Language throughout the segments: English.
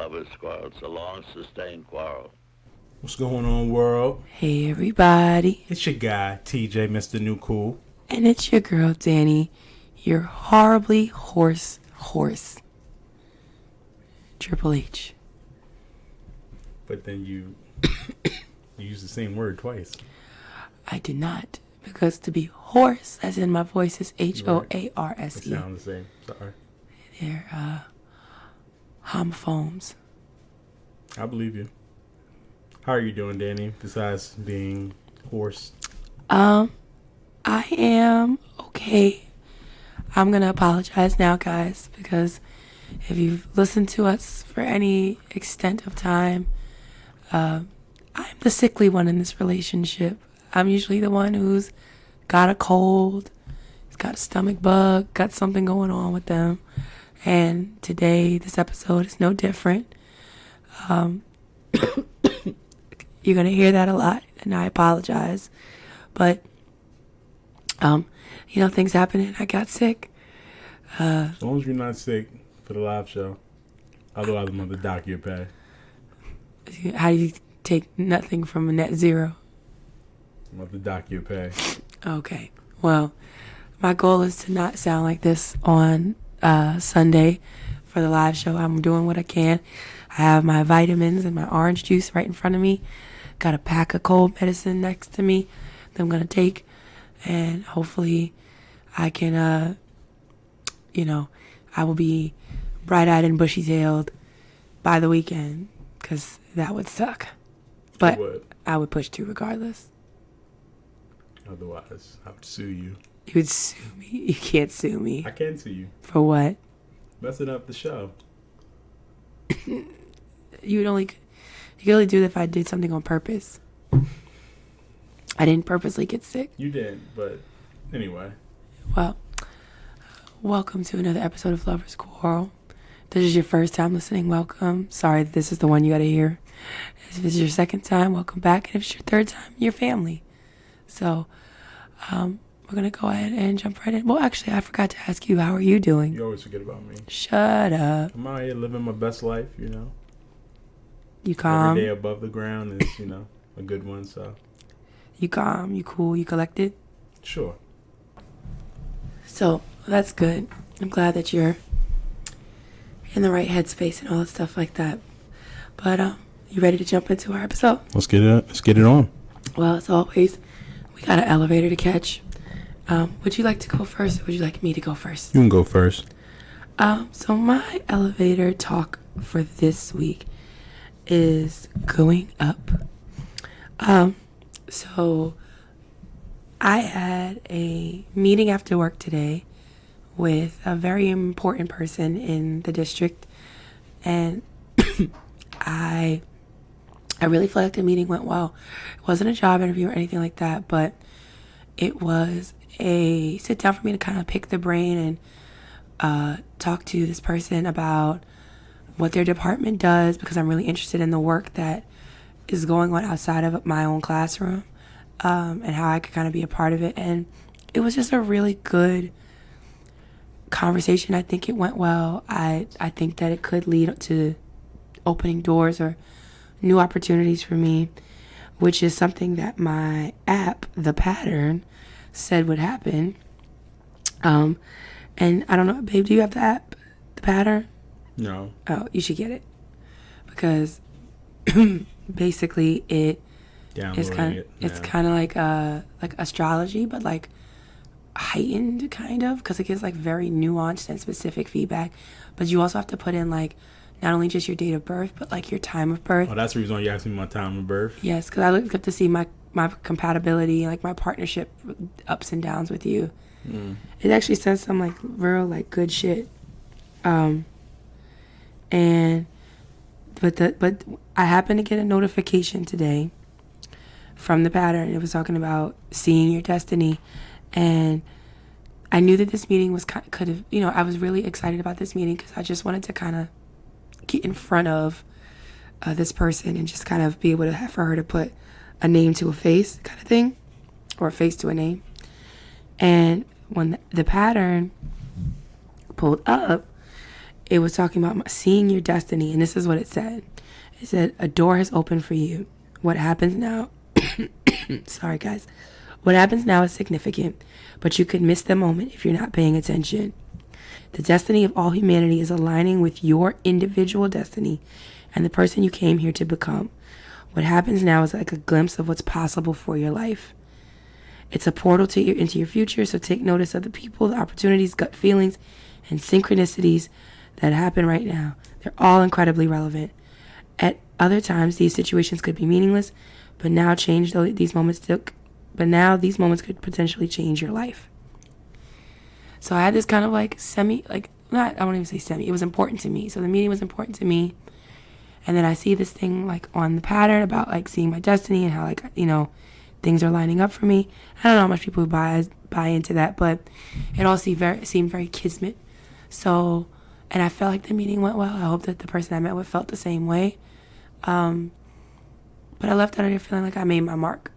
Lovers Quarrel. It's a long, sustained quarrel. What's going on, world? Hey, everybody. It's your guy, TJ, Mr. New Cool. And it's your girl, Dani, your horribly horse. Triple H. But then you use the same word twice. I did not. Because to be hoarse, as in my voice, is H-O-A-R-S-E. It sounds the same. Sorry. They're homophones. I believe you. How are you doing, Dani, besides being hoarse? I am okay. I'm going to apologize now, guys, because if you've listened to us for any extent of time, I'm the sickly one in this relationship. I'm usually the one who's got a cold, has got a stomach bug, got something going on with them. And today, this episode is no different. You're going to hear that a lot, and I apologize. But, things happen, and I got sick. As long as you're not sick for the live show, otherwise I'm going to dock your pay. How do you take nothing from a net zero? I'm going to dock your pay. Okay. Well, my goal is to not sound like this on Sunday for the live show. I'm doing what I can. I have my vitamins and my orange juice right in front of me. Got a pack of cold medicine next to me that I'm going to take. And hopefully I can, I will be bright-eyed and bushy-tailed by the weekend, because that would suck. But I would push through regardless. Otherwise, I would sue you. You would sue me? You can't sue me. I can sue you. For what? Messing up the show. You could only do it if I did something on purpose. I didn't purposely get sick. You did, but anyway. Well, welcome to another episode of Lovers Quarrel. If this is your first time listening, welcome. Sorry that this is the one you gotta hear. If this is your second time, welcome back. And if it's your third time, your family. So, we're gonna go ahead and jump right in. Well, actually, I forgot to ask you, how are you doing? You always forget about me. Shut up. I'm out here living my best life, You calm? Every day above the ground is, a good one, so. You calm, you cool, you collected? Sure. So, that's good. I'm glad that you're in the right headspace and all that stuff like that. But, you ready to jump into our episode? Let's get it on. Well, as always, we got an elevator to catch. Would you like to go first, or would you like me to go first? You can go first. So my elevator talk for this week is going up. So I had a meeting after work today with a very important person in the district, and I really feel like the meeting went well. It wasn't a job interview or anything like that, but it was a sit down for me to kind of pick the brain and talk to this person about what their department does, because I'm really interested in the work that is going on outside of my own classroom, and how I could kind of be a part of it. And it was just a really good conversation. I think it went well. I think that it could lead to opening doors or new opportunities for me, which is something that my app, The Pattern, said would happen. And I don't know, babe, do you have the app, The Pattern? No. Oh, you should get it, because basically it's kind of like astrology, but like heightened kind of, because it gives like very nuanced and specific feedback. But you also have to put in like not only just your date of birth, but like your time of birth. Oh, that's the reason why you asked me my time of birth? Yes, because I looked up to see my compatibility, like my partnership ups and downs with you. It actually says some like real like good shit. But I happened to get a notification today from The Pattern. It was talking about seeing your destiny, and I knew that this meeting was could have, I was really excited about this meeting because I just wanted to kind of get in front of this person and just kind of be able to have for her to put a name to a face kind of thing, or a face to a name. And when the Pattern pulled up, it was talking about seeing your destiny, and this is what it said. It said, a door has opened for you. What happens now, sorry guys, what happens now is significant, but you could miss the moment if you're not paying attention. The destiny of all humanity is aligning with your individual destiny and the person you came here to become. What happens now is like a glimpse of what's possible for your life. It's a portal into your future, so take notice of the people, the opportunities, gut feelings, and synchronicities that happen right now. They're all incredibly relevant. At other times, these situations could be meaningless, but now these moments could potentially change your life. So I had this kind of like I won't even say semi, it was important to me. So the meeting was important to me. And then I see this thing like on the pattern about like seeing my destiny and how like, you know, things are lining up for me. I don't know how much people buy into that, but it all seemed very kismet. So, and I felt like the meeting went well. I hope that the person I met with felt the same way. But I left out of there feeling like I made my mark.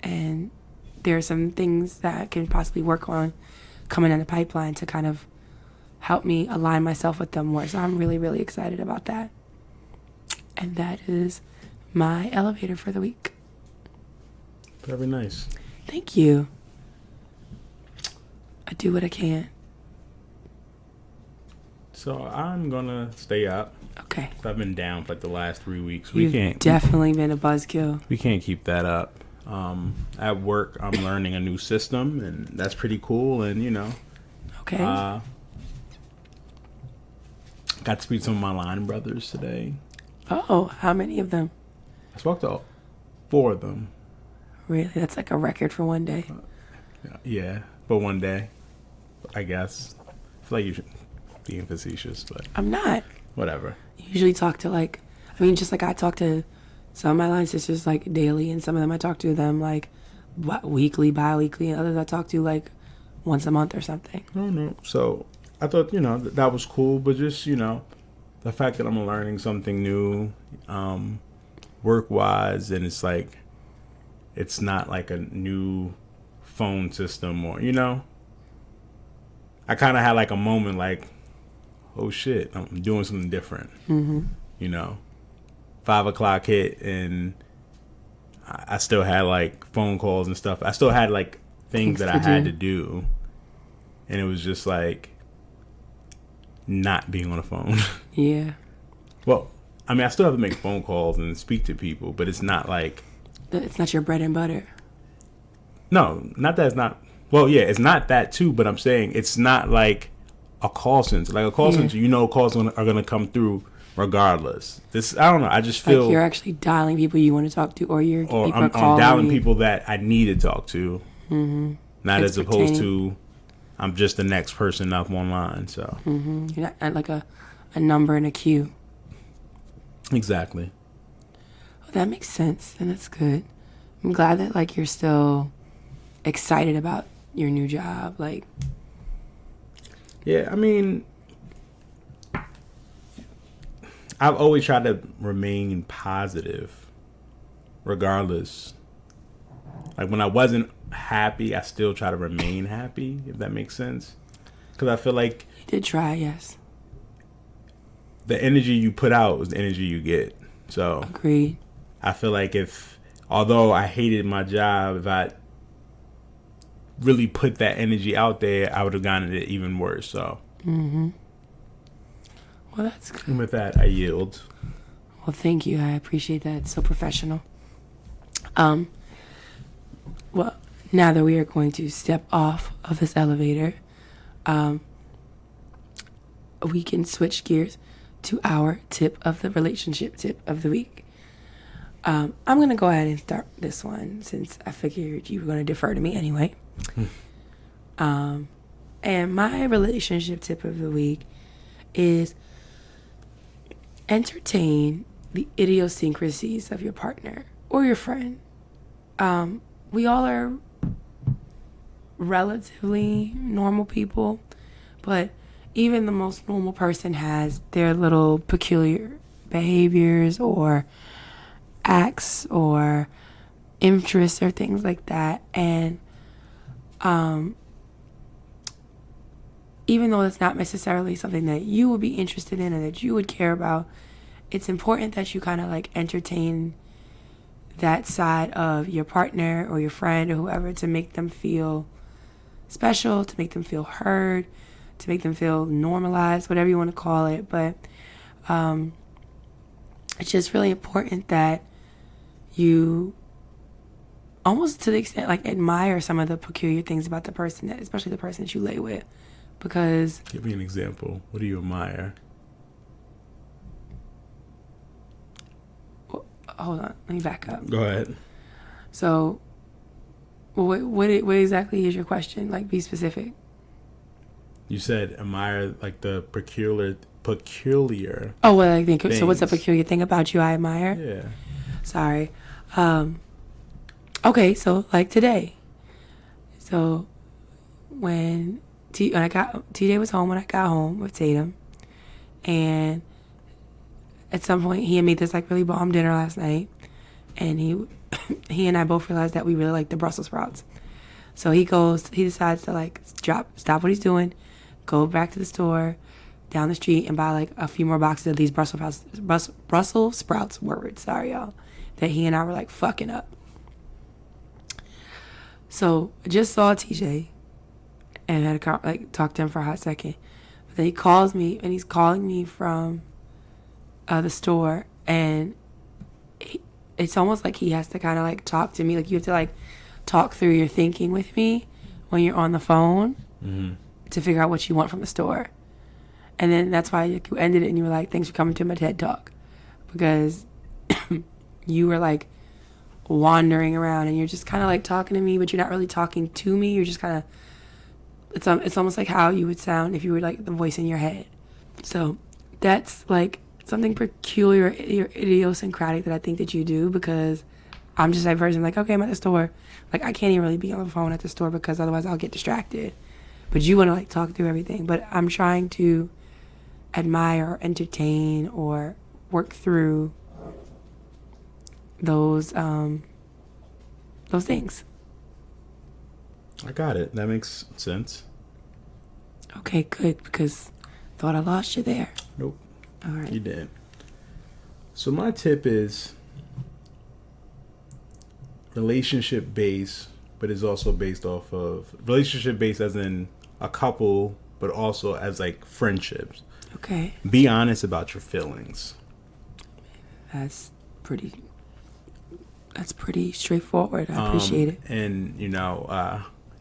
And there are some things that I can possibly work on coming in the pipeline to kind of help me align myself with them more. So I'm really, really excited about that. And that is my elevator for the week. Very nice. Thank you. I do what I can. So I'm gonna stay up. Okay. I've been down for like the last 3 weeks. You've definitely been a buzzkill. We can't keep that up. At work, I'm learning a new system, and that's pretty cool. And you know, okay. Got to speak to some of my line brothers today. Oh, how many of them? I spoke to 4 of them. Really? That's like a record for one day. Yeah, for one day, I guess. I feel like you should be facetious, but I'm not. Whatever. You usually talk to just like I talk to some of my line sisters like daily, and some of them I talk to them like weekly, bi-weekly, and others I talk to like once a month or something. Oh no. So I thought, you know, that was cool, but just, you know, the fact that I'm learning something new, work-wise, and it's like, it's not like a new phone system or, you know, I kind of had like a moment like, oh shit, I'm doing something different. Mm-hmm. You know, 5 o'clock hit and I still had like phone calls and stuff. I still had like things that I had to do. And it was just like not being on the phone. Yeah. Well, I mean, I still have to make phone calls and speak to people, but it's not like... It's not your bread and butter. No, not that it's not... Well, yeah, it's not that too, but I'm saying it's not like a call center. Like a call center, you know, calls are going to come through regardless. This, I don't know, I just feel... Like you're actually dialing people you want to talk to, or I'm dialing people that I need to talk to. Mm-hmm. Not as opposed to I'm just the next person up online, so... Mm-hmm. You're not like a number in a queue. Exactly. Well, that makes sense, and that's good. I'm glad that like you're still excited about your new job. Like, yeah, I mean, I've always tried to remain positive, regardless. Like when I wasn't happy, I still try to remain happy. If that makes sense, because I feel like you did try, yes. The energy you put out is the energy you get. So agreed. I feel like although I hated my job, if I really put that energy out there, I would have gotten it even worse. So. Mm-hmm. Well, that's good. And with that, I yield. Well, thank you. I appreciate that. It's so professional. Well, now that we are going to step off of this elevator, we can switch gears to our relationship tip of the week. I'm going to go ahead and start this one since I figured you were going to defer to me anyway. And my relationship tip of the week is entertain the idiosyncrasies of your partner or your friend. We all are relatively normal people, but even the most normal person has their little peculiar behaviors or acts or interests or things like that. And even though it's not necessarily something that you would be interested in or that you would care about, it's important that you kind of like entertain that side of your partner or your friend or whoever to make them feel special, to make them feel heard, to make them feel normalized, whatever you want to call it. But it's just really important that you almost to the extent like admire some of the peculiar things about the person, that, especially the person that you lay with. Because give me an example. What do you admire? Hold on, let me back up. Go ahead. So, what exactly is your question? Like, be specific. You said admire like the peculiar. Oh, well, I think things. So. What's a peculiar thing about you I admire? Yeah. Sorry. Okay, so like today. So when TJ was home when I got home with Tatum, and at some point he had made this like really bomb dinner last night, and he and I both realized that we really like the Brussels sprouts. So he decides to like stop what he's doing, go back to the store down the street and buy like a few more boxes of these Brussels sprouts. Sorry y'all, that he and I were like fucking up. So I just saw TJ and had talked to him for a hot second. But then he calls me, and he's calling me from the store, and it's almost like he has to kind of like talk to me. Like you have to like talk through your thinking with me when you're on the phone to figure out what you want from the store. And then that's why you ended it and you were like, thanks for coming to my TED Talk. Because you were like wandering around and you're just kind of like talking to me, but you're not really talking to me. You're just kind of, it's almost like how you would sound if you were like the voice in your head. So that's like something peculiar, idiosyncratic that I think that you do, because I'm just that person like, okay, I'm at the store. Like I can't even really be on the phone at the store because otherwise I'll get distracted. But you want to like talk through everything. But I'm trying to admire or entertain or work through those things. I got it. That makes sense. Okay, good, because thought I lost you there. Nope. All right. You didn't. So my tip is relationship based, but it's also based off of relationship based as in a couple, but also as like friendships. Okay. Be honest about your feelings. That's pretty straightforward. I appreciate it. And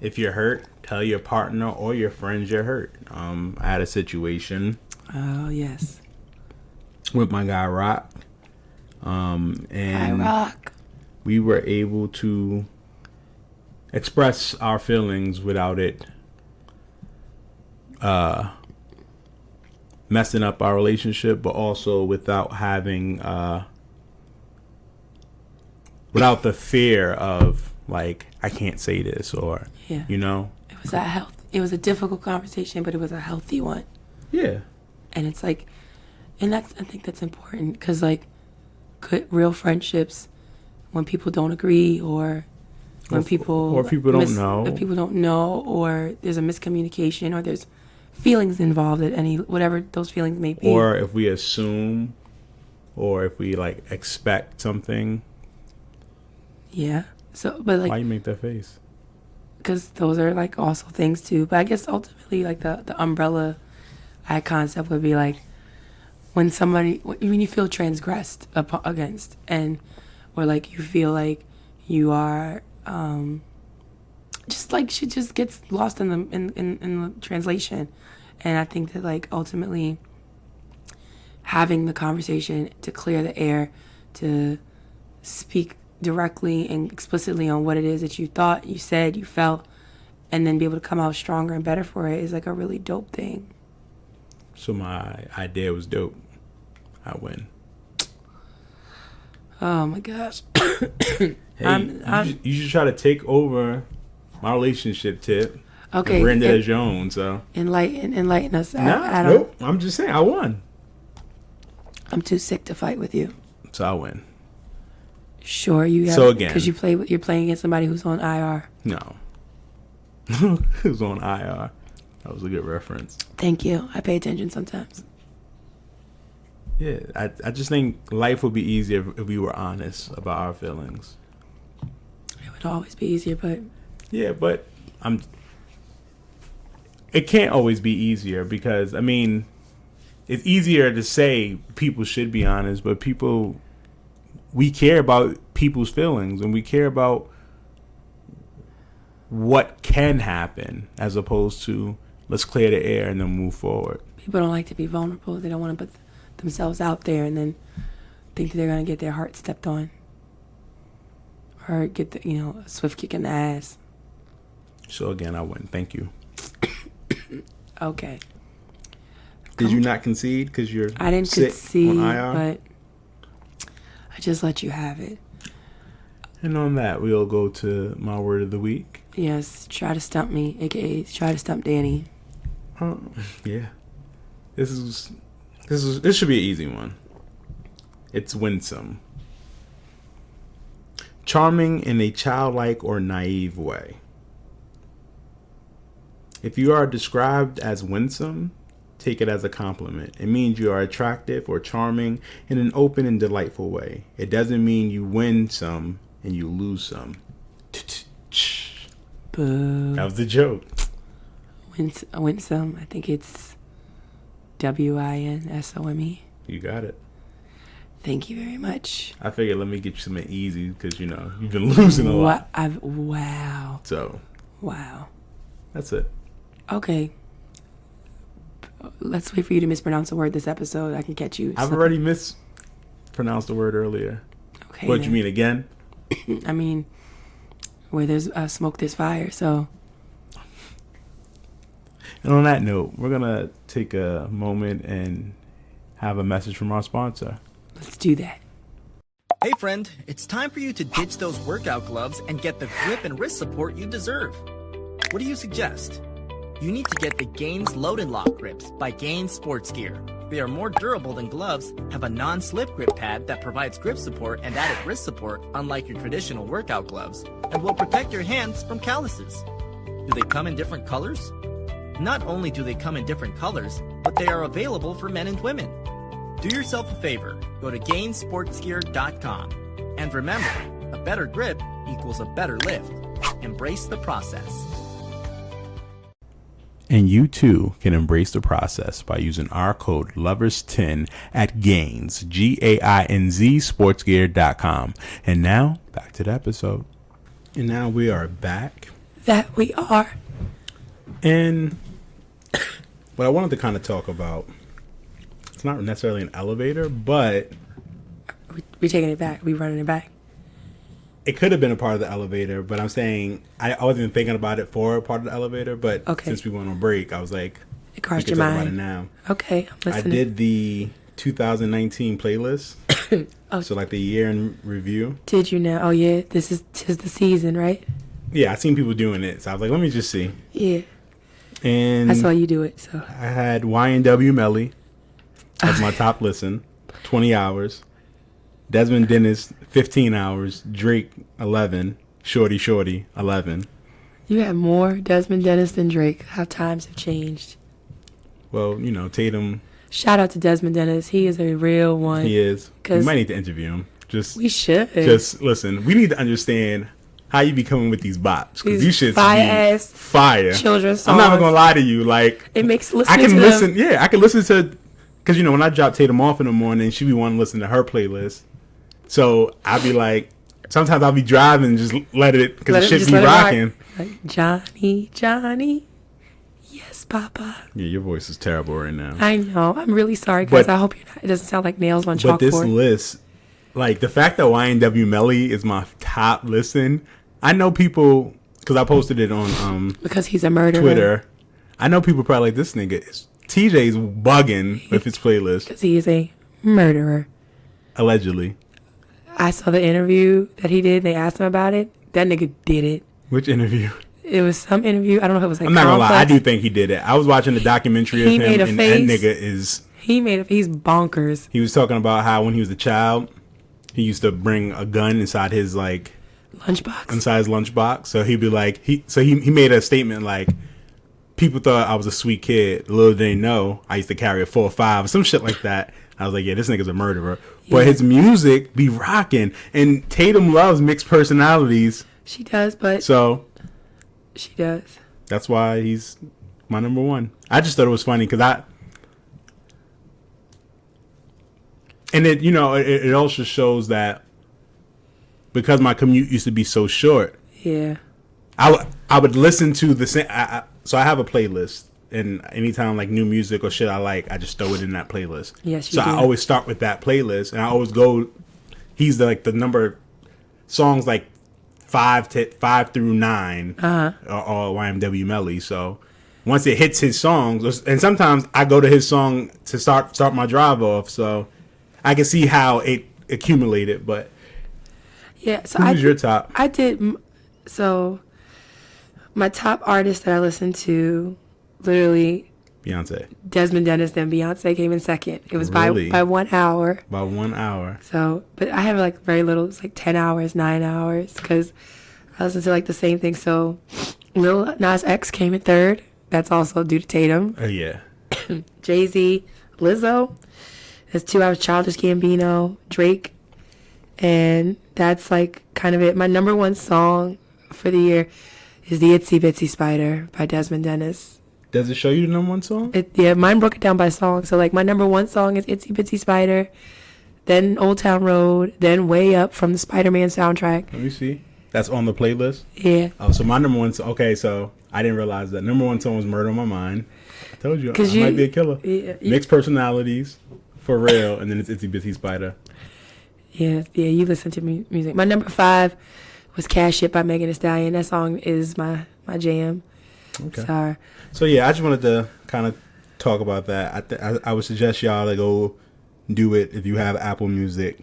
if you're hurt, tell your partner or your friends you're hurt. I had a situation. Oh yes. With my guy Rock. And Hi Rock. We were able to express our feelings without it messing up our relationship, but also without having without the fear of like I can't say this or It was a difficult conversation, but it was a healthy one. Yeah. And it's like, I think that's important, because like good real friendships, when people don't agree or when people don't know, if people don't know, or there's a miscommunication, or there's feelings involved at whatever those feelings may be, or if we assume, or if we like expect something. Yeah. So, but like, why you make that face? Because those are like also things too. But I guess ultimately, like the umbrella concept would be like when you feel transgressed against, and or like you feel like you are just like shit just gets lost in the translation. And I think that like ultimately having the conversation to clear the air, to speak directly and explicitly on what it is that you thought, you said, you felt, and then be able to come out stronger and better for it is like a really dope thing. So my idea was dope. I win. Oh my gosh. Hey, you should try to take over my relationship tip. Okay. Rend it as your own, so. Enlighten us. Nope. I'm just saying, I won. I'm too sick to fight with you. So I win. Sure, you have. So again. Because you're playing against somebody who's on IR. No. Who's on IR? That was a good reference. Thank you. I pay attention sometimes. Yeah, I just think life would be easier if we were honest about our feelings. It would always be easier, but... Yeah, but it can't always be easier because, I mean, it's easier to say people should be honest, but we care about people's feelings and we care about what can happen as opposed to let's clear the air and then move forward. People don't like to be vulnerable. They don't want to put themselves out there and then think that they're going to get their heart stepped on or get a swift kick in the ass. So again, I win. Thank you. Okay. Did you not concede because you're I didn't sick concede, on IR? but I just let you have it. And on that, we'll go to my word of the week. Yes, try to stump me, aka try to stump Dani. Yeah. This should be an easy one. It's winsome. Charming in a childlike or naive way. If you are described as winsome, take it as a compliment. It means you are attractive or charming in an open and delightful way. It doesn't mean you win some and you lose some. Boo. That was the joke. Winsome. I think it's WINSOME. You got it. Thank you very much. I figured let me get you something easy because, you've been losing a lot. Wow. So. Wow. That's it. Okay. Let's wait for you to mispronounce a word this episode. I can catch you. I've already mispronounced the word earlier. Okay. What, you mean again? I mean, where there's smoke, there's fire, so. And on that note, we're going to take a moment and have a message from our sponsor. Let's do that. Hey friend, it's time for you to ditch those workout gloves and get the grip and wrist support you deserve. What do you suggest? You need to get the Gaines Load and Lock grips by Gaines Sports Gear. They are more durable than gloves, have a non-slip grip pad that provides grip support and added wrist support unlike your traditional workout gloves, and will protect your hands from calluses. Do they come in different colors? Not only do they come in different colors, but they are available for men and women. Do yourself a favor, go to GainesSportsGear.com. And remember, a better grip equals a better lift. Embrace the process. And you too can embrace the process by using our code LOVERS10 at Gaines, GAINZ sportsgear.com. And now, back to the episode. And now we are back. That we are. And what I wanted to kind of talk about, it's not necessarily an elevator, but... We taking it back. We running it back. It could have been a part of the elevator, but I'm saying I wasn't thinking about it for a part of the elevator. But since we went on break, I was like, it crossed your mind. About it now. Okay, I'm listening. I did the 2019 playlist, so like the year in review. Did you know? Oh yeah, tis the season, right? Yeah, I seen people doing it, so I was like, let me just see. Yeah, and I saw you do it. So I had YNW Melly as my top listen, 20 hours. Desmond Dennis, 15 hours. Drake, 11. Shorty, 11. You have more Desmond Dennis than Drake. How times have changed. Well, Tatum. Shout out to Desmond Dennis. He is a real one. He is. We might need to interview him. We should. Just listen. We need to understand how you be coming with these bops. Because you should fire-ass fire. children's songs. I'm not even going to lie to you. Like, it makes listening I can to listen. them. Yeah, I can listen to. Because, when I drop Tatum off in the morning, she be wanting to listen to her playlist. So I'll be like, sometimes I'll be driving and just let it, because the shit be rocking. Like, Johnny, yes, Papa. Yeah, your voice is terrible right now. I know. I'm really sorry, guys. I hope it doesn't sound like nails on chalkboard. But this list, like the fact that YNW Melly is my top listen, I know people, because I posted it on because he's a murderer. Twitter. I know people probably like, this nigga is TJ's bugging with his playlist. Because he is a murderer. Allegedly. I saw the interview that he did. They asked him about it. That nigga did it. Which interview? It was some interview. I don't know if it was like. I'm not gonna lie. I do think he did it. I was watching the documentary of him, and that nigga is. He's bonkers. He was talking about how when he was a child, he used to bring a gun inside his lunchbox. Inside his lunchbox. So he'd be like, he made a statement like, people thought I was a sweet kid. Little did they know I used to carry a 4-5 or some shit like that. I was like, yeah, this nigga's a murderer. Yeah. But his music be rocking. And Tatum loves mixed personalities. She does, but... So... She does. That's why he's my number one. I just thought it was funny because and it, you know, it also shows that because my commute used to be so short. Yeah. I would listen to the same. So I have a playlist, and anytime like new music or shit I like, I just throw it in that playlist. Yes, you so do. I always start with that playlist, and I always go. He's the number songs like 5 through 9 are all YMW Melly. So once it hits his songs, and sometimes I go to his song to start my drive off, so I can see how it accumulated. But yeah, so who's your top? I did. So my top artist that I listened to, literally Beyonce. Desmond Dennis, then Beyonce came in second. It was Really? by 1 hour. By 1 hour. So, but I have like very little. It's like 10 hours, 9 hours, because I listen to like the same thing. So Lil Nas X came in third. That's also due to Tatum. Oh yeah. Jay-Z, Lizzo. There's 2 hours. Childish Gambino, Drake, and that's like kind of it. My number one song for the year is the Itsy Bitsy Spider by Desmond Dennis. Does it show you the number one song? Yeah, mine broke it down by song. So like my number one song is Itsy Bitsy Spider, then Old Town Road, then Way Up from the Spider-Man soundtrack. Let me see. That's on the playlist? Yeah. Oh, so my number one song. Okay, so I didn't realize that. Number one song was Murder on My Mind. I told you, I might be a killer. Yeah, Mixed personalities, for real, and then it's Itsy Bitsy Spider. Yeah, you listen to music. My number 5 was Cash It by Megan Thee Stallion. That song is my jam. Okay. Sorry. So yeah, I just wanted to kind of talk about that. I would suggest y'all to go do it if you have Apple Music.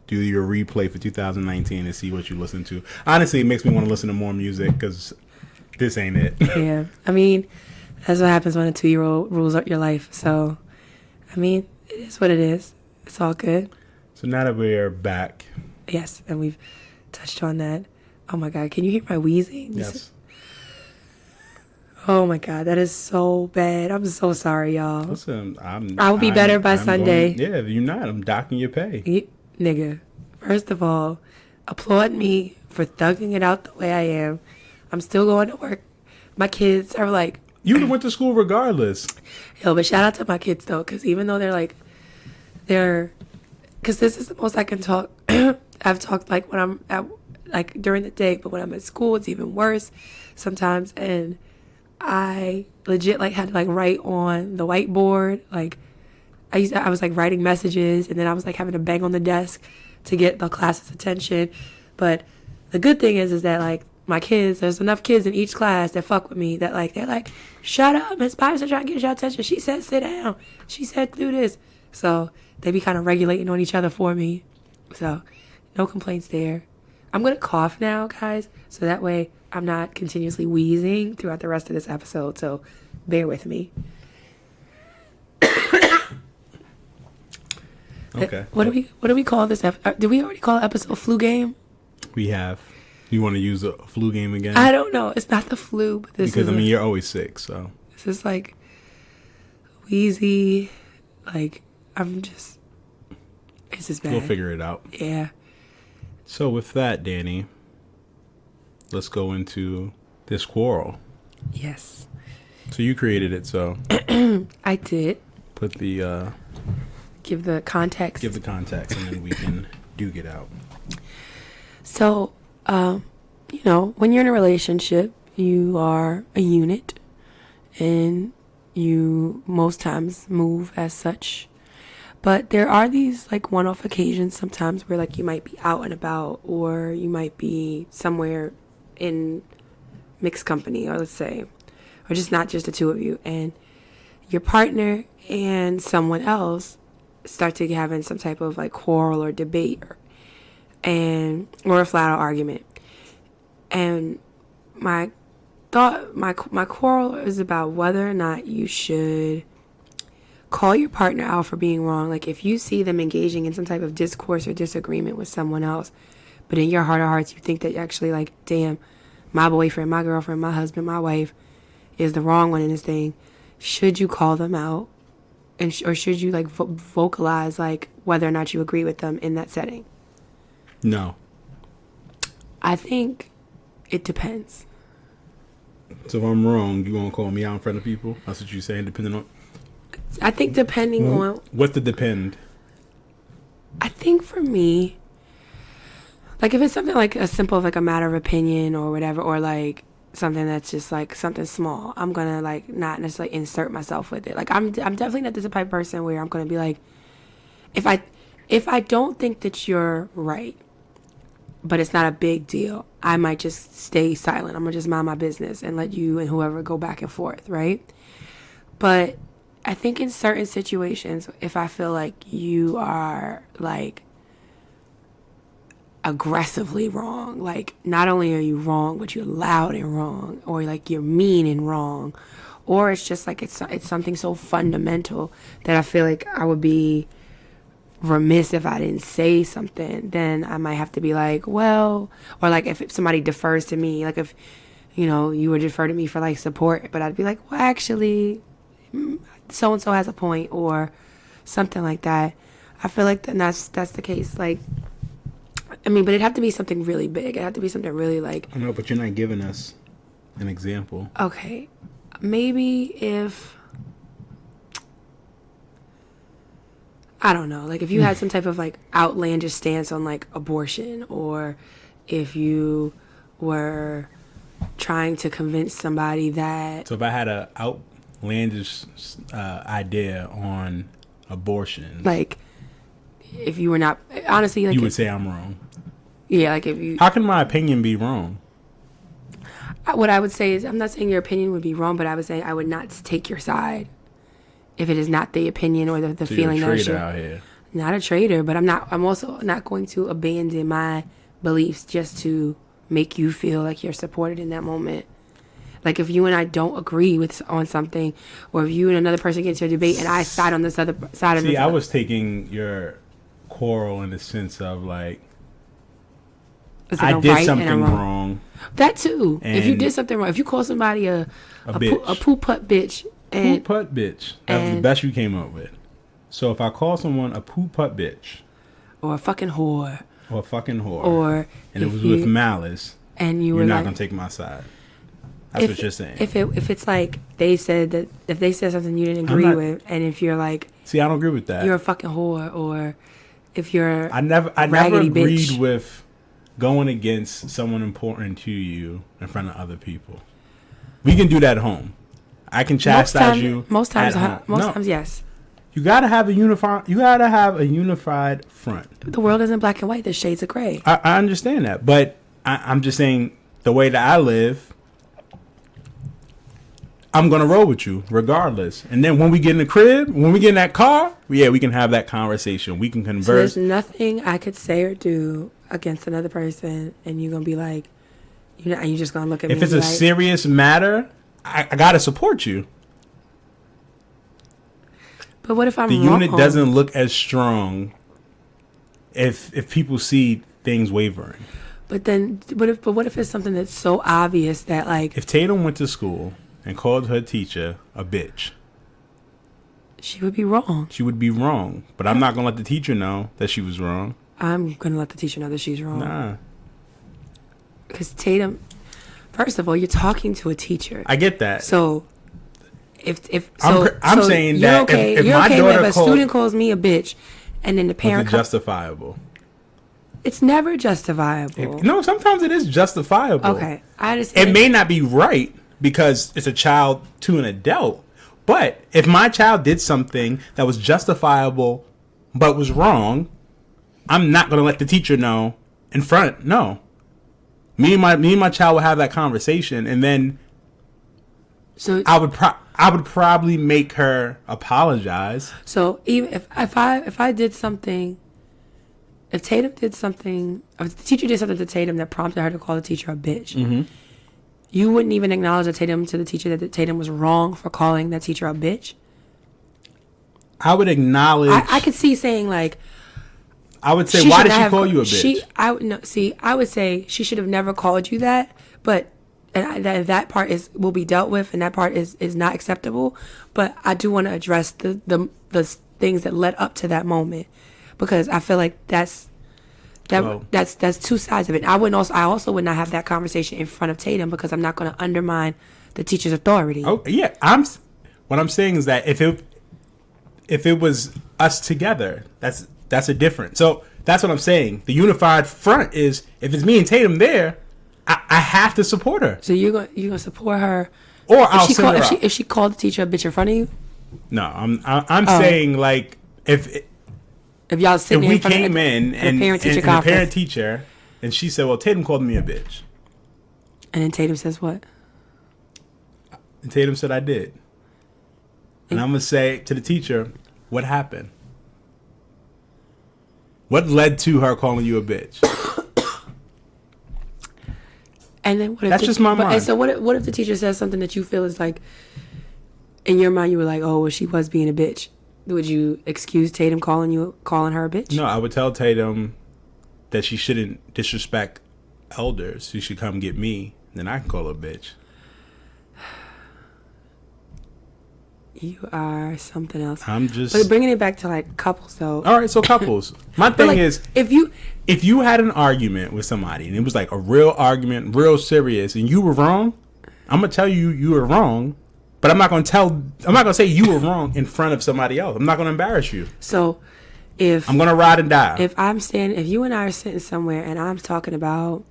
Do your replay for 2019 and see what you listen to. Honestly, it makes me want to listen to more music because this ain't it. Yeah, I mean, that's what happens when a 2-year-old rules your life. So, I mean, it is what it is. It's all good. So now that we're back. Yes, and we've touched on that. Oh my God, can you hear my wheezing? Yes. Oh my God, that is so bad. I'm so sorry, y'all. Listen, I'll be better by Sunday. If you're not, I'm docking your pay. Nigga, first of all, applaud me for thugging it out the way I am. I'm still going to work. My kids are like... You would have went to school regardless. Yo, but shout out to my kids, though, because even though because this is the most I can talk. I've talked, like, when I'm at, like, during the day, but when I'm at school, it's even worse sometimes, and I legit, like, had to, like, write on the whiteboard, like, I was like writing messages, and then I was like having to bang on the desk to get the class's attention. But the good thing is that like my kids, there's enough kids in each class that fuck with me that like they're like, shut up, Miss Patterson trying to get your attention. She said sit down. She said do this. So they be kind of regulating on each other for me. So no complaints there. I'm gonna cough now, guys, so that way I'm not continuously wheezing throughout the rest of this episode. So bear with me. Okay. What do we call this? Did we already call the episode flu game? We have. You want to use a flu game again? I don't know. It's not the flu, but this because is you're always sick, so this is like wheezy. Like it's just bad. We'll figure it out. Yeah. So with that, Dani, let's go into this quarrel. Yes. So you created it, so I did. Put the give the context. Give the context, and then we can duke it out. So, when you're in a relationship, you are a unit, and you most times move as such. But there are these like one-off occasions sometimes where like you might be out and about, or you might be somewhere in mixed company, or let's say, or just not just the two of you, and your partner and someone else start to having some type of like quarrel or debate or a flat out argument. And my quarrel is about whether or not you should call your partner out for being wrong. Like if you see them engaging in some type of discourse or disagreement with someone else, but in your heart of hearts you think that actually like, damn, my boyfriend, my girlfriend, my husband, my wife is the wrong one in this thing, should you call them out? And or should you like vocalize like whether or not you agree with them in that setting? No. I think it depends. So if I'm wrong, you won't call me out in front of people? That's what you're saying, depending on... I think depending on... What's the depend? I think for me, like if it's something like a simple, like a matter of opinion or whatever, or like something that's just like something small, I'm gonna like not necessarily insert myself with it. Like I'm definitely not the type of person where I'm gonna be like, if I don't think that you're right, but it's not a big deal, I might just stay silent. I'm gonna just mind my business and let you and whoever go back and forth, right? But I think in certain situations, if I feel like you are like aggressively wrong, like not only are you wrong, but you're loud and wrong, or like you're mean and wrong, or it's just like it's something so fundamental that I feel like I would be remiss if I didn't say something, then I might have to be like, well, or like if somebody defers to me, like if, you know, you would defer to me for like support, but I'd be like, well, actually, so-and-so has a point, or something like that. I feel like that's the case. Like, I mean, but it'd have to be something really big. It'd have to be something really like... I know, but you're not giving us an example. Okay. Maybe if... I don't know, like if you had some type of like outlandish stance on like abortion, or if you were trying to convince somebody that... So if I had a outlandish idea on abortion, like if you were not, honestly, like you would say I'm wrong. Yeah, like if you... How can my opinion be wrong? What I would say is, I'm not saying your opinion would be wrong, but I would say I would not take your side if it is not the opinion or the So feeling you're a that traitor out here. Not a traitor, but I'm also not going to abandon my beliefs just to make you feel like you're supported in that moment. Like if you and I don't agree on something, or if you and another person get into a debate and I side on this other side of See, I was taking your quarrel in the sense of like, I did something wrong. That too. If you did something wrong, if you call somebody a poo putt bitch. Poo putt bitch. That was the best you came up with. So if I call someone a poo putt bitch, or a fucking whore, and it was with malice, and you're not like, gonna take my side. That's what you're saying. If it's like if they said something you didn't agree with, and if you're like, see, I don't agree with that. You're a fucking whore, or if you're I never agreed bitch. with going against someone important to you in front of other people. We can do that at home. I can chastise you. Most times, yes. You gotta have a unified front. The world isn't black and white. There's shades of gray. I understand that, but I'm just saying the way that I live, I'm gonna roll with you regardless. And then when we get in the crib, when we get in that car, we can have that conversation. We can converse. So there's nothing I could say or do against another person, and you're gonna be like, you're just gonna look at me. If it's a serious matter, I gotta support you. But what if I'm the wrong? unit doesn't look as strong if people see things wavering. But what if it's something that's so obvious that like, if Tatum went to school and called her teacher a bitch, she would be wrong. She would be wrong. But I'm not gonna let the teacher know that she was wrong. I'm gonna let the teacher know that she's wrong. Nah. Because Tatum, first of all, you're talking to a teacher. I get that. So I'm saying that if my daughter if a student calls me a bitch, and then the parent justifiable. It's never justifiable. No, sometimes it is justifiable. Okay, I understand. It may not be right because it's a child to an adult, but if my child did something that was justifiable but was wrong, I'm not going to let the teacher know in front. No. Me and my child will have that conversation, and then I would probably make her apologize. So even if I did something, if Tatum did something, if the teacher did something to Tatum that prompted her to call the teacher a bitch, mm-hmm. You wouldn't even acknowledge to the teacher that Tatum was wrong for calling that teacher a bitch? I would acknowledge. I could see saying like, I would say, why did she call you a bitch? I would say she should have never called you that. But and that part will be dealt with, and that part is not acceptable. But I do want to address the things that led up to that moment, because I feel like that's two sides of it. I also would not have that conversation in front of Tatum, because I'm not going to undermine the teacher's authority. Oh yeah, what I'm saying is that if it was us together, that's a different. So that's what I'm saying. The unified front is, if it's me and Tatum there, I have to support her. So you're gonna support her, or I'll send her out. If she called the teacher a bitch in front of you? No, I'm saying, like, if y'all sitting we in front came of in and parent-teacher the conference, parent teacher, and she said, "Well, Tatum called me a bitch," and then Tatum says what? And Tatum said, "I did," and I'm gonna say to the teacher, "What happened? What led to her calling you a bitch?" And then what if that's just my mind. And so what if the teacher says something that you feel is like, in your mind you were like, oh, well, she was being a bitch? Would you excuse Tatum calling her a bitch? No, I would tell Tatum that she shouldn't disrespect elders. She should come get me, then I can call her a bitch. You are something else. I'm just... But bringing it back to, like, couples, though. All right, so couples. My thing, like, is... If you had an argument with somebody, and it was, like, a real argument, real serious, and you were wrong, I'm going to tell you you were wrong, but I'm not going to say you were wrong in front of somebody else. I'm not going to embarrass you. So, if... I'm going to ride and die. If you and I are sitting somewhere, and I'm talking about...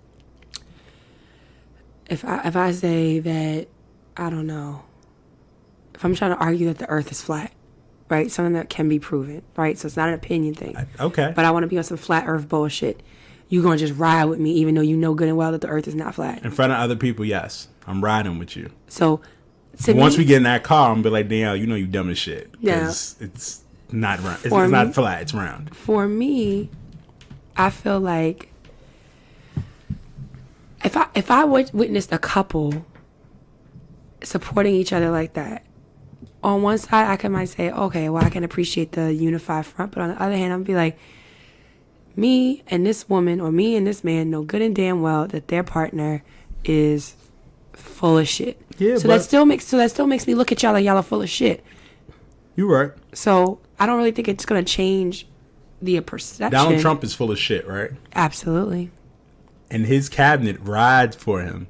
If I say that, I don't know... If I'm trying to argue that the earth is flat, right? Something that can be proven, right? So it's not an opinion thing. Okay. But I want to be on some flat earth bullshit. You're going to just ride with me, even though you know good and well that the earth is not flat. In front of other people, yes. I'm riding with you. So, once we get in that car, I'm going to be like, Danielle, you know you dumb as shit. Yeah. It's not round. It's not flat. It's round. For me, I feel like if I witnessed a couple supporting each other like that, on one side, might say, okay, well, I can appreciate the unified front. But on the other hand, I'm going to be like, me and this woman or me and this man know good and damn well that their partner is full of shit. Yeah, that still makes me look at y'all like y'all are full of shit. You're right. So I don't really think it's going to change the perception. Donald Trump is full of shit, right? Absolutely. And his cabinet rides for him.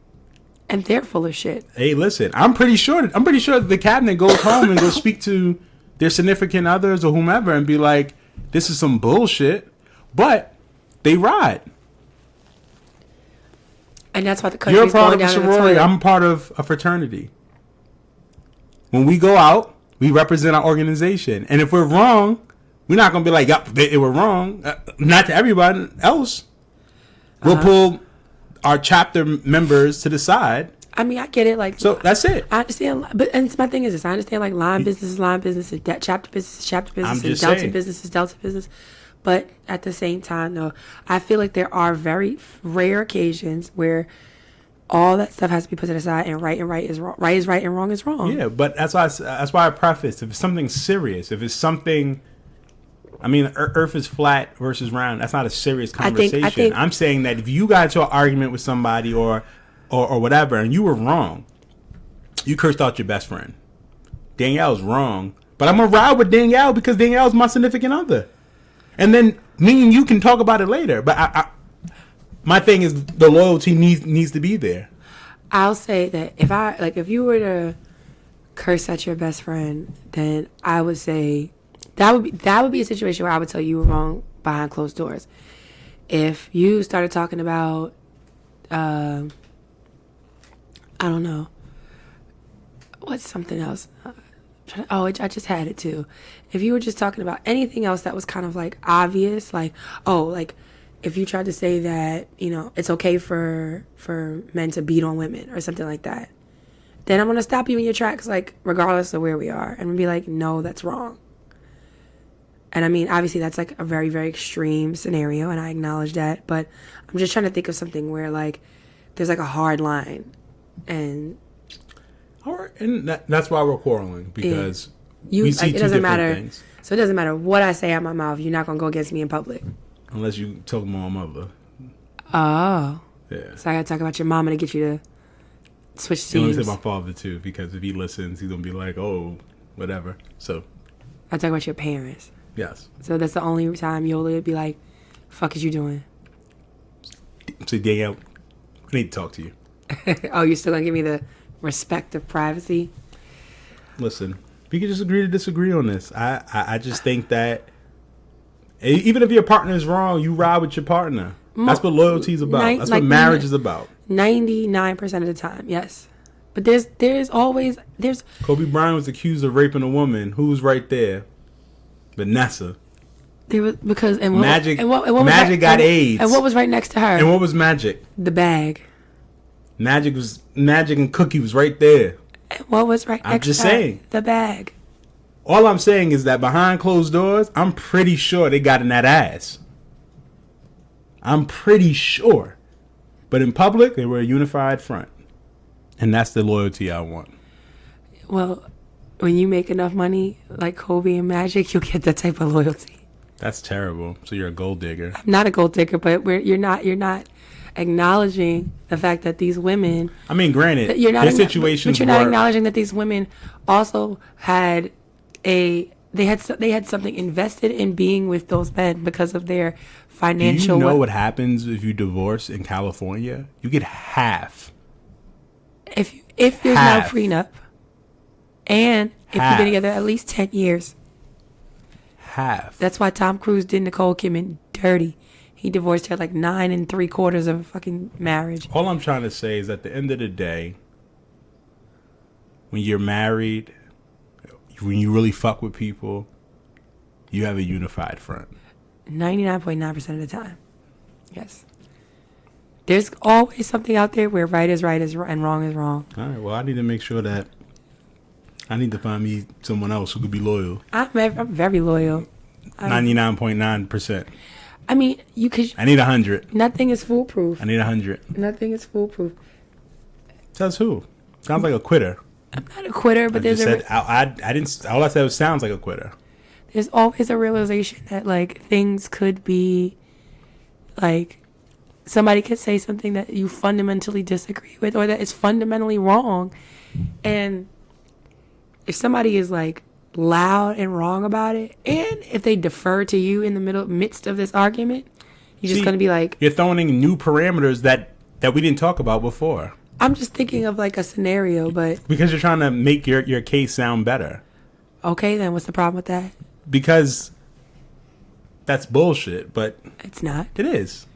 And they're full of shit. Hey, listen, I'm pretty sure the cabinet goes home and goes speak to their significant others or whomever and be like, this is some bullshit, but they ride. And that's why the country's going down in the toilet. You're a part of a sorority. I'm part of a fraternity. When we go out, we represent our organization. And if we're wrong, we're not going to be like, yep, they were wrong. Not to everybody else. We'll pull our chapter members to the side. I mean, I get it. Like, so that's it. I understand, but and my thing is this: I understand like line business, and chapter business, and Delta business is Delta business. But at the same time, though, I feel like there are very rare occasions where all that stuff has to be put to the side, and right is wrong, right is right, and wrong is wrong. Yeah, but that's why I preface: if it's something serious, if it's something. I mean, Earth is flat versus round. That's not a serious conversation. I think I'm saying that if you got into an argument with somebody or whatever, and you were wrong, you cursed out your best friend. Danielle's wrong, but I'm gonna ride with Danielle because Danielle's my significant other, and then me and you can talk about it later. But my thing is the loyalty needs to be there. I'll say that if you were to curse at your best friend, then I would say. That would be a situation where I would tell you were wrong behind closed doors. If you started talking about, I don't know, what's something else? I just had it too. If you were just talking about anything else that was kind of like obvious, like if you tried to say that it's okay for men to beat on women or something like that, then I'm gonna stop you in your tracks, like regardless of where we are, and be like, no, that's wrong. And I mean, obviously that's like a very, very extreme scenario, and I acknowledge that. But I'm just trying to think of something where like there's like a hard line, and that's why we're quarreling, because we see two different things. So it doesn't matter what I say out my mouth. You're not gonna go against me in public, unless you tell my mother. Oh, yeah. So I gotta talk about your mama to get you to. switch I'm gonna teams. say my father too, because if he listens, he's gonna be like, "Oh, whatever." So, I talk about your parents. yes. So that's the only time Yola would be like, "Fuck is you doing?" So Danielle, I need to talk to you. Oh, you're still gonna give me the respect of privacy? Listen, we can just agree to disagree on this. I just think that even if your partner is wrong, you ride with your partner. That's what loyalty is about. That's what marriage is about. 99% of the time, yes. But there's always Kobe Bryant was accused of raping a woman. Who was right there? Vanessa. there was because and Magic. and what was Magic got AIDS. And what was right next to her? And what was Magic? The bag. Magic and Cookie was right there. And what was right I'm next just to her? saying. The bag. All I'm saying is that behind closed doors, I'm pretty sure they got in that ass. I'm pretty sure. But in public, they were a unified front. And that's the loyalty I want. Well, when you make enough money like Kobe and Magic, you'll get that type of loyalty. That's terrible. So you're a gold digger. I'm not a gold digger, but you're not acknowledging the fact that these women. I mean, granted, Their situations but you're not were, acknowledging that these women also had they had something invested in being with those men because of their financial. Do you know what happens if you divorce in California? You get half. If there's Half. no prenup, and if you've Half. been together at least 10 years. Half. That's why Tom Cruise did Nicole Kidman dirty. He divorced her like 9 3/4 of a fucking marriage. All I'm trying to say is at the end of the day, when you're married, when you really fuck with people, you have a unified front. 99.9% of the time. Yes. There's always something out there where right is right and wrong is wrong. All right, well, I need to make sure that I need to find me someone else who could be loyal. I'm very loyal. 99.9%. I mean, you could. I need 100. Nothing is foolproof. I need 100. Nothing is foolproof. Says who? Sounds like a quitter. I'm not a quitter, but I didn't. All I said was sounds like a quitter. There's always a realization that like things could be like somebody could say something that you fundamentally disagree with or that is fundamentally wrong, and if somebody is like loud and wrong about it, and if they defer to you in the midst of this argument, you're just gonna be like, you're throwing in new parameters that we didn't talk about before. I'm just thinking of like a scenario, but Because you're trying to make your case sound better. okay, then what's the problem with that? Because that's bullshit, but It's not. it is.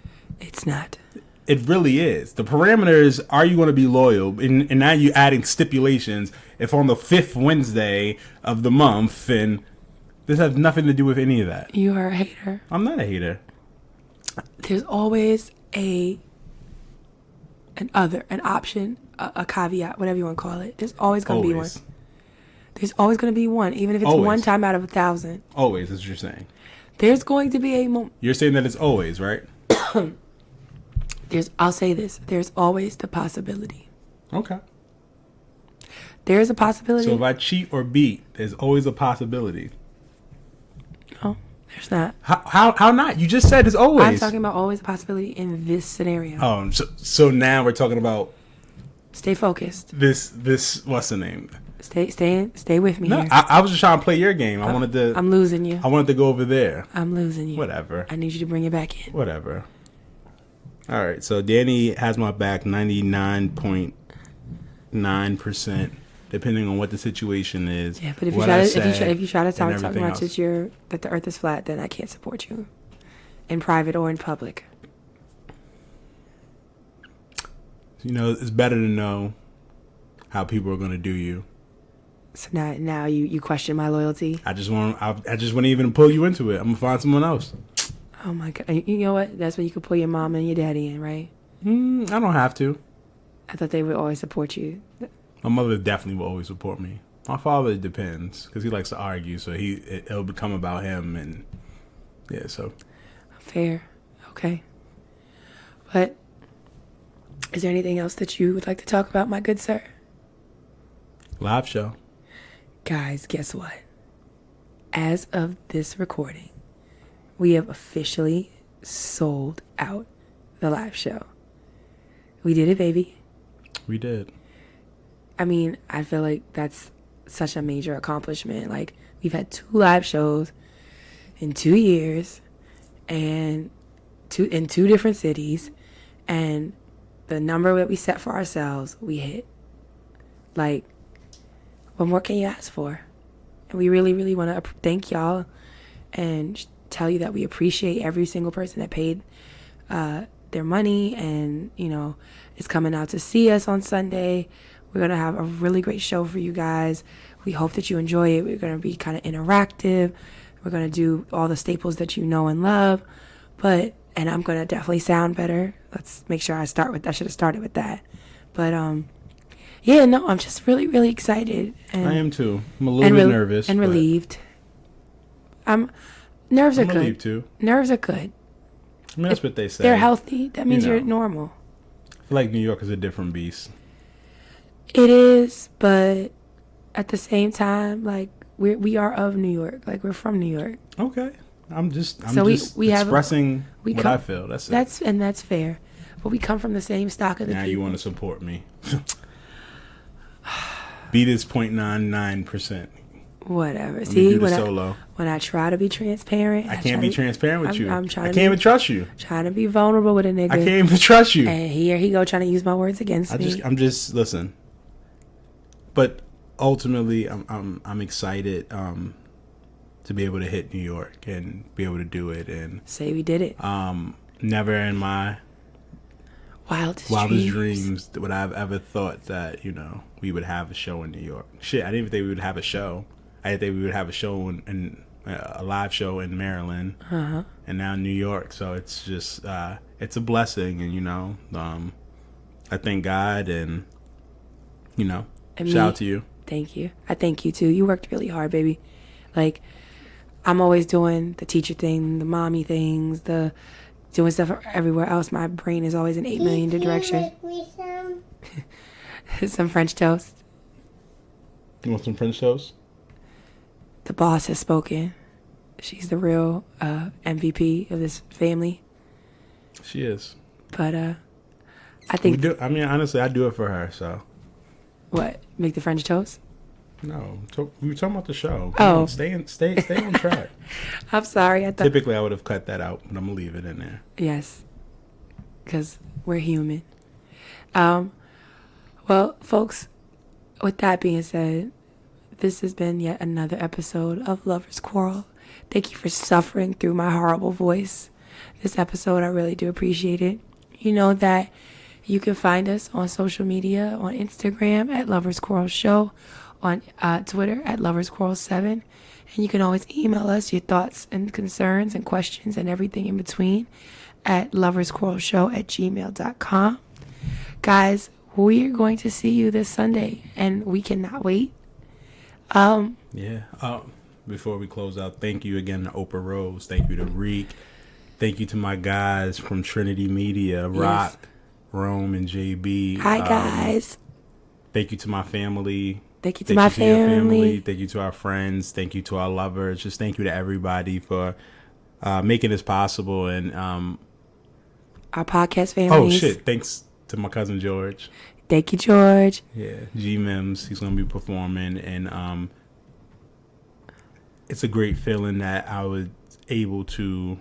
It's not. It really is. The parameters, are you going to be loyal? And now you're adding stipulations. If on the 5th Wednesday of the month, and this has nothing to do with any of that. You are a hater. I'm not a hater. There's always an option, a caveat, whatever you want to call it. There's always going to be one. Always. There's always going to be one, even if it's Always. one time out of 1,000. Always, that's what you're saying. There's going to be a moment. You're saying that it's always, right? I'll say this. There's always the possibility. Okay. There's a possibility. So if I cheat or beat, there's always a possibility. No, there's not. How not? You just said it's always. I'm talking about always a possibility in this scenario. Oh, so now we're talking about Stay focused. this what's the name? Stay with me No, here. I was just trying to play your game. I'm losing you. I wanted to go over there. I'm losing you. Whatever. I need you to bring it back in. Whatever. All right. So Dani has my back 99.9%, depending on what the situation is. Yeah, but if what you I try say, to start and talking everything about else. that the earth is flat, then I can't support you in private or in public. You know, it's better to know how people are going to do you. So now you question my loyalty. I just want to even pull you into it. I'm gonna find someone else. Oh my God! You know what? That's when you could pull your mom and your daddy in, right? I don't have to. I thought they would always support you. My mother definitely will always support me. My father, it depends, because he likes to argue, so it'll become about him, and yeah. So Fair, okay. But is there anything else that you would like to talk about, my good sir? live show. Guys, guess what? As of this recording, we have officially sold out the live show. We did it, baby. We did. I mean, I feel like that's such a major accomplishment. Like, we've had 2 live shows in 2 years and in 2 different cities, and the number that we set for ourselves, we hit. Like, what more can you ask for? And we really, really want to thank y'all and tell you that we appreciate every single person that paid their money and, you know, is coming out to see us on Sunday. We're going to have a really great show for you guys. We hope that you enjoy it. We're going to be kind of interactive. We're going to do all the staples that you know and love. And I'm going to definitely sound better. Let's make sure I should have started with that. But, yeah, no, I'm just really, really excited. And, I am too. I'm a little bit nervous. And relieved. Nerves are good. Relieved too. Nerves are good. I mean, that's what they say. They're healthy. That means you're normal. I feel like New York is a different beast. It is, but at the same time, like, we are of New York. Like, we're from New York. Okay. I'm just we expressing what I feel. That's it. That's fair. But we come from the same stock of the now people. You want to support me. Beat this 0.99%. Whatever. See, when I try to be transparent, I can't be transparent with you. I'm trying. I can't even trust you. Trying to be vulnerable with a nigga. I can't even trust you. And here he go trying to use my words against me. Listen. But ultimately, I'm excited to be able to hit New York and be able to do it and say we did it. Never in my wildest dreams would I have ever thought that, we would have a show in New York. Shit, I didn't even think we would have a show. I didn't think we would have a show in a live show in Maryland, and now New York. So it's just it's a blessing, and I thank God, and shout out to you. Thank you. I thank you too. You worked really hard, baby. Like, I'm always doing the teacher thing, the mommy things, the doing stuff everywhere else. My brain is always in 8 million directions. Make me some? Some French toast. You want some French toast? The boss has spoken. She's the real MVP of this family. She is. But I think... honestly, I do it for her, so... What? Make the French toast? No. We were talking about the show. Oh. Stay on track. I'm sorry. Typically, I would have cut that out, but I'm going to leave it in there. Yes. Because we're human. Well, folks, with that being said, this has been yet another episode of Lovers Quarrel. Thank you for suffering through my horrible voice. This episode, I really do appreciate it. You know that you can find us on social media, on Instagram at Lovers Quarrel Show, on Twitter at Lovers Quarrel 7. And you can always email us your thoughts and concerns and questions and everything in between at loversquarrelshow@gmail.com. Guys, we are going to see you this Sunday, and we cannot wait. Before we close out, thank you again to Oprah Rose. Thank you to Reek. Thank you to my guys from Trinity Media, Rock, Rome, and JB. Hi, guys. Thank you to my family. Thank you to my family. Thank you to our friends. Thank you to our lovers. Just thank you to everybody for making this possible. And our podcast families. Oh, shit. Thanks to my cousin George. Thank you, George. Yeah, G-Mims. He's going to be performing. And it's a great feeling that I was able to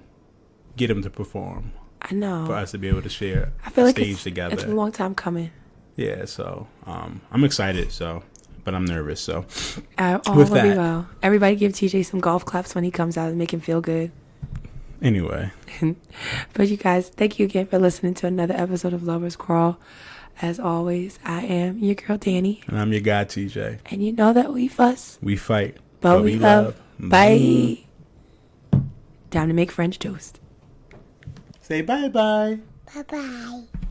get him to perform. I know. For us to be able to share stage together. It's a long time coming. Yeah, so I'm excited, but I'm nervous, so. With that. Be well. Everybody give TJ some golf claps when he comes out and make him feel good. Anyway. But you guys, thank you again for listening to another episode of Lovers Quarrel. As always, I am your girl, Dani. And I'm your guy, TJ. And you know that we fuss. We fight. But we love. Bye. Time to make French toast. Say bye-bye. Bye-bye.